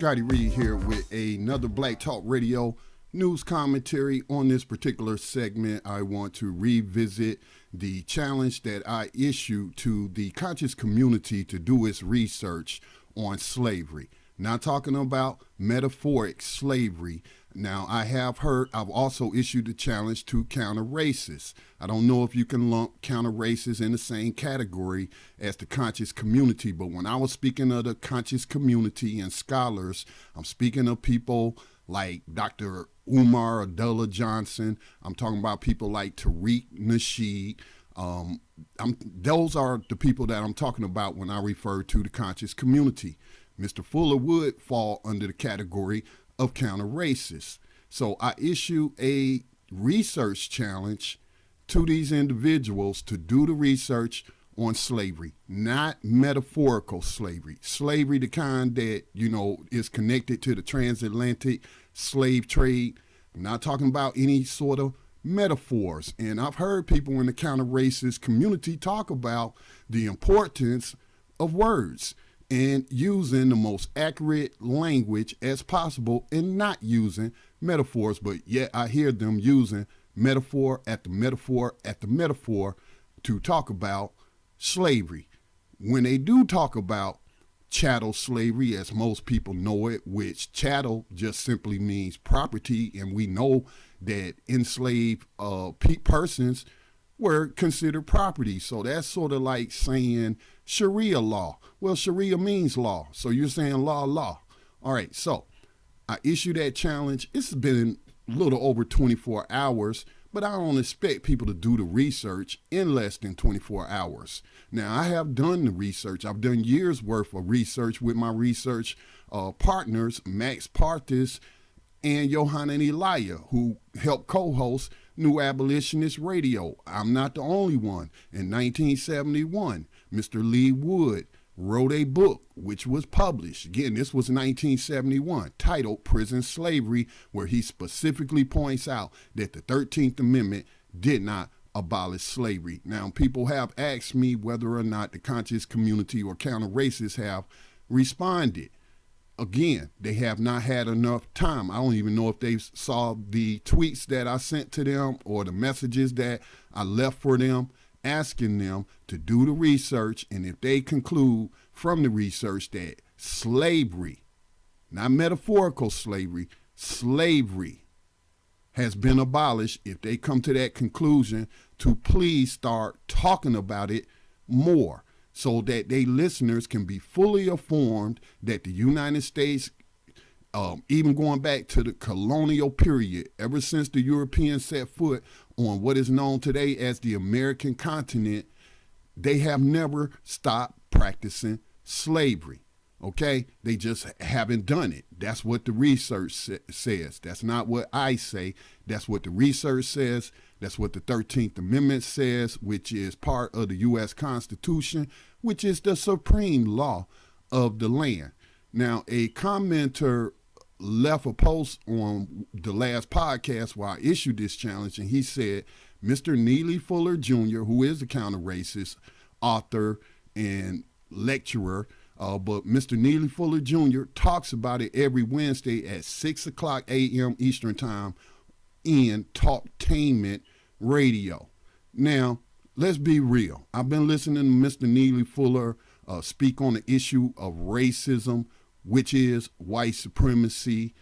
Scotty Reed here with another Black Talk Radio news commentary. On this particular segment, I want to revisit the challenge that I issued to the conscious community to do its research on slavery. Not talking about metaphoric slavery. Now, I've also issued a challenge to counter-racists. I don't know if you can lump counter-racists in the same category as the conscious community, but when I was speaking of the conscious community and scholars, I'm speaking of people like Dr. Umar Abdullah Johnson. I'm talking about people like Tariq Nasheed. Those are the people that I'm talking about when I refer to the conscious community. Mr. Fuller would fall under the category of counter-racist. So I issue a research challenge to these individuals to do the research on slavery, not metaphorical slavery. Slavery, the kind that, is connected to the transatlantic slave trade. I'm not talking about any sort of metaphors. And I've heard people in the counter-racist community talk about the importance of words and using the most accurate language as possible and not using metaphors, but yet I hear them using metaphor after metaphor after metaphor to talk about slavery. When they do talk about chattel slavery, as most people know it, which chattel just simply means property, and we know that enslaved persons were considered property. So that's sort of like saying Sharia law. Well, Sharia means law. So you're saying law. All right, so I issued that challenge. It's been a little over 24 hours, but I don't expect people to do the research in less than 24 hours. Now, I have done the research. I've done years worth of research with my research partners, Max Partis and Johanna and Elia, who helped co-host New Abolitionist Radio. I'm not the only one. In 1971, Mr. Lee Wood wrote a book which was published. Again, this was 1971, titled Prison Slavery, where he specifically points out that the 13th Amendment did not abolish slavery. Now, people have asked me whether or not the conscious community or counter-racists have responded. Again, they have not had enough time. I don't even know if they saw the tweets that I sent to them or the messages that I left for them, asking them to do the research. And if they conclude from the research that slavery, not metaphorical slavery, slavery has been abolished, if they come to that conclusion, to please start talking about it more, so that they listeners can be fully informed that the United States, even going back to the colonial period, ever since the Europeans set foot on what is known today as the American continent, they have never stopped practicing slavery. Okay? They just haven't done it. That's what the research says. That's not what I say. That's what the research says. That's what the 13th Amendment says, which is part of the U.S. Constitution, which is the supreme law of the land. Now, a commenter left a post on the last podcast where I issued this challenge, and he said, Mr. Neely Fuller Jr., who is a counter-racist author and lecturer, but Mr. Neely Fuller Jr. talks about it every Wednesday at 6 o'clock a.m. Eastern Time in Talktainment Radio. Now, let's be real. I've been listening to Mr. Neely Fuller speak on the issue of racism, which is white supremacy.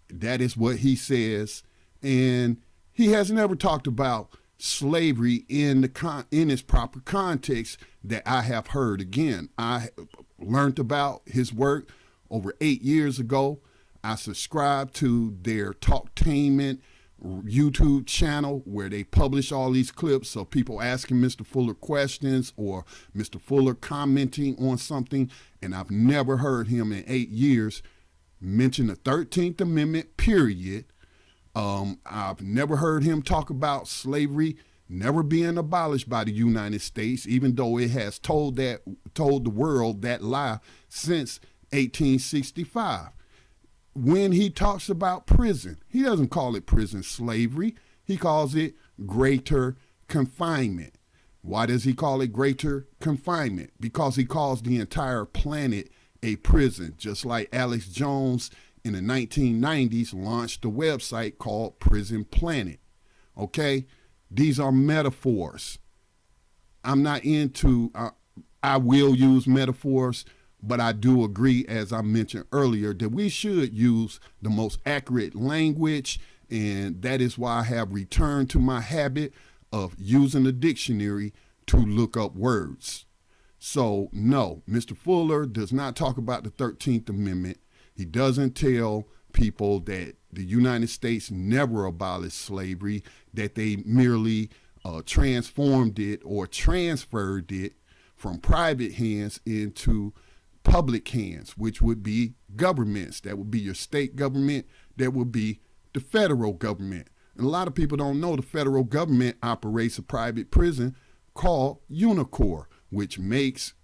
That is what he says. And he has never talked about slavery in its proper context that I have heard. Again, I learned about his work over 8 years ago. I subscribed to their Talktainment YouTube channel where they publish all these clips of people asking Mr. Fuller questions or Mr. Fuller commenting on something, and I've never heard him in 8 years mention the 13th Amendment, period. I've never heard him talk about slavery never being abolished by the United States, even though it has told the world that lie since 1865. When he talks about prison, he doesn't call it prison slavery. He calls it greater confinement. Why does he call it greater confinement? Because he calls the entire planet a prison, just like Alex Jones in the 1990s launched a website called Prison Planet. Okay? These are metaphors. I'm not into, I will use metaphors, but I do agree, as I mentioned earlier, that we should use the most accurate language, and that is why I have returned to my habit of using the dictionary to look up words. So, no, Mr. Fuller does not talk about the 13th Amendment. He doesn't tell people that the United States never abolished slavery, that they merely transformed it or transferred it from private hands into public hands, which would be governments. That would be your state government. That would be the federal government. And a lot of people don't know the federal government operates a private prison called Unicor, which makes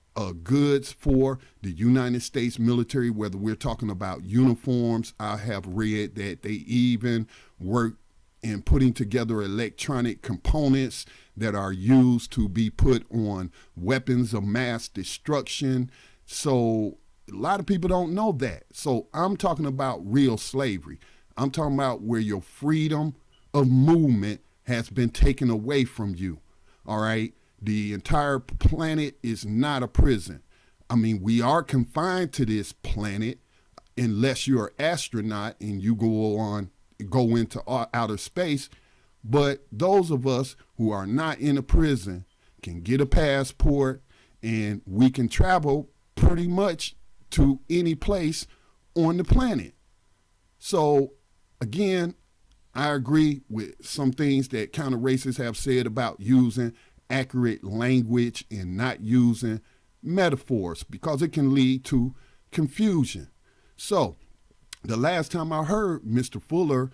goods for the United States military, whether we're talking about uniforms. I have read that they even work in putting together electronic components that are used to be put on weapons of mass destruction. So a lot of people don't know that. So I'm talking about real slavery. I'm talking about where your freedom of movement has been taken away from you. All right. The entire planet is not a prison. I mean, we are confined to this planet unless you're an astronaut and you go into outer space. But those of us who are not in a prison can get a passport, and we can travel pretty much to any place on the planet. So again, I agree with some things that counter racists have said about using accurate language and not using metaphors, because it can lead to confusion. So the last time I heard Mr. Fuller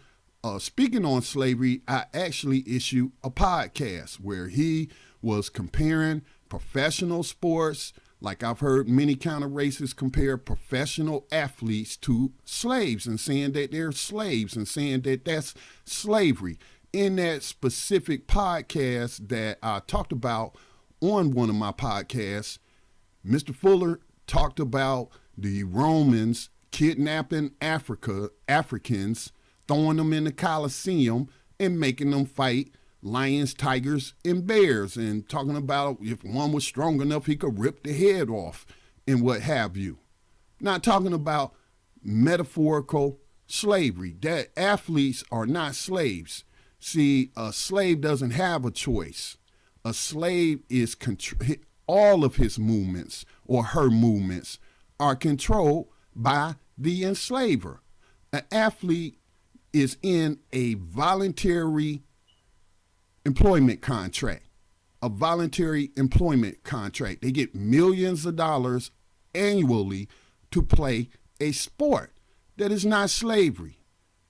speaking on slavery, I actually issued a podcast where he was comparing professional sports. Like I've heard many counter racists compare professional athletes to slaves and saying that they're slaves and saying that that's slavery. In that specific podcast that I talked about on one of my podcasts, Mr. Fuller talked about the Romans kidnapping Africans, throwing them in the Colosseum and making them fight lions, tigers, and bears, and talking about if one was strong enough, he could rip the head off and what have you. Not talking about metaphorical slavery, that athletes are not slaves. See, a slave doesn't have a choice. A slave is all of his movements or her movements are controlled by the enslaver. An athlete is in a voluntary employment contract. A voluntary employment contract. They get millions of dollars annually to play a sport. That is not slavery.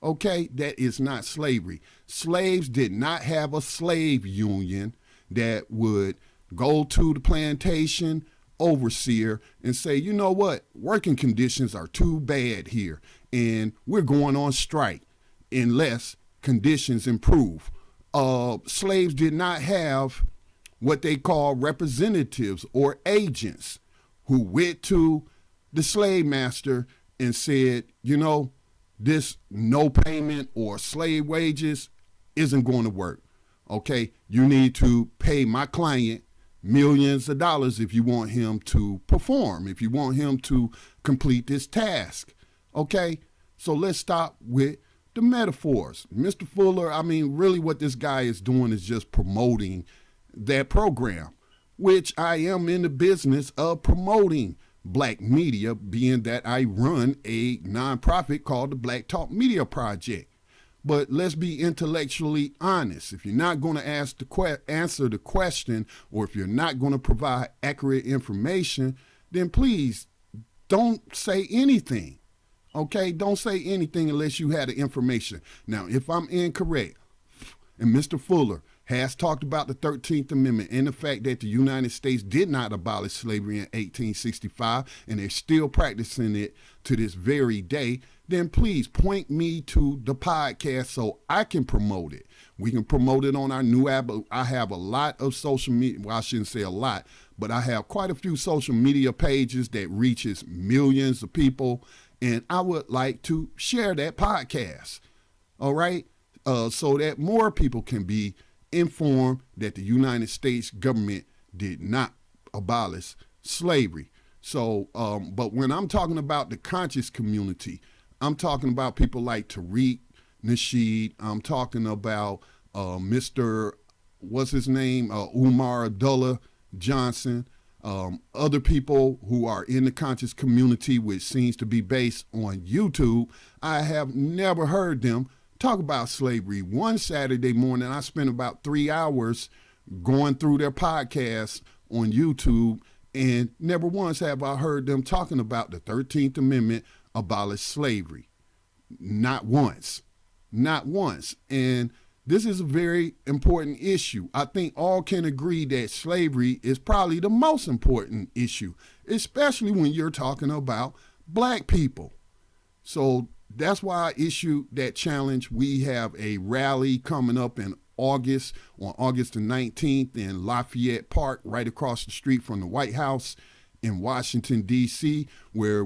Okay, that is not slavery. Slaves did not have a slave union that would go to the plantation overseer and say, you know what, working conditions are too bad here, and we're going on strike unless conditions improve. Slaves did not have what they call representatives or agents who went to the slave master and said, you know, this no payment or slave wages isn't going to work. Okay, you need to pay my client millions of dollars if you want him to perform, if you want him to complete this task. Okay, so let's stop with the metaphors. Mr. Fuller, I mean, really what this guy is doing is just promoting that program, which I am in the business of promoting black media, being that I run a nonprofit called the Black Talk Media Project. But let's be intellectually honest. If you're not going to answer the question, or if you're not going to provide accurate information, then please don't say anything. Okay? Don't say anything unless you had the information. Now, if I'm incorrect and Mr. Fuller has talked about the 13th Amendment and the fact that the United States did not abolish slavery in 1865 and they're still practicing it to this very day, then please point me to the podcast so I can promote it. We can promote it on our new app. I have a lot of social media. Well, I shouldn't say a lot, but I have quite a few social media pages that reaches millions of people, and I would like to share that podcast. All right, so that more people can be informed that the United States government did not abolish slavery. So, but when I'm talking about the conscious community, I'm talking about people like Tariq Nasheed. I'm talking about Mr. What's his name? Umar Abdullah Johnson. Other people who are in the conscious community, which seems to be based on YouTube. I have never heard them talk about slavery. One Saturday morning, I spent about 3 hours going through their podcasts on YouTube, and never once have I heard them talking about the 13th Amendment abolished slavery. Not once. Not once. And this is a very important issue. I think all can agree that slavery is probably the most important issue, especially when you're talking about black people. So that's why I issued that challenge. We have a rally coming up in August, on August the 19th in Lafayette Park, right across the street from the White House in Washington, D.C., where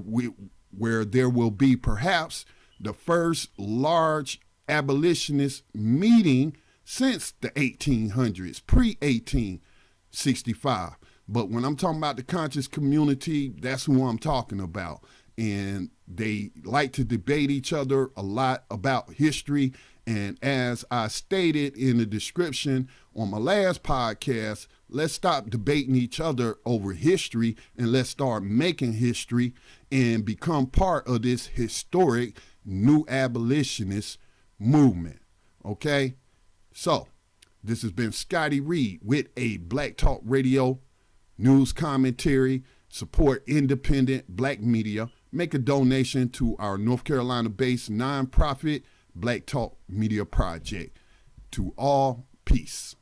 there will be perhaps the first large abolitionist meeting since the 1800s, pre-1865. But when I'm talking about the conscious community, that's who I'm talking about. And they like to debate each other a lot about history. And as I stated in the description on my last podcast, let's stop debating each other over history and let's start making history and become part of this historic new abolitionist movement. Okay? So, this has been Scotty Reed with a Black Talk Radio news commentary. Support independent black media. Make a donation to our North Carolina-based nonprofit Black Talk Media Project. To all, peace.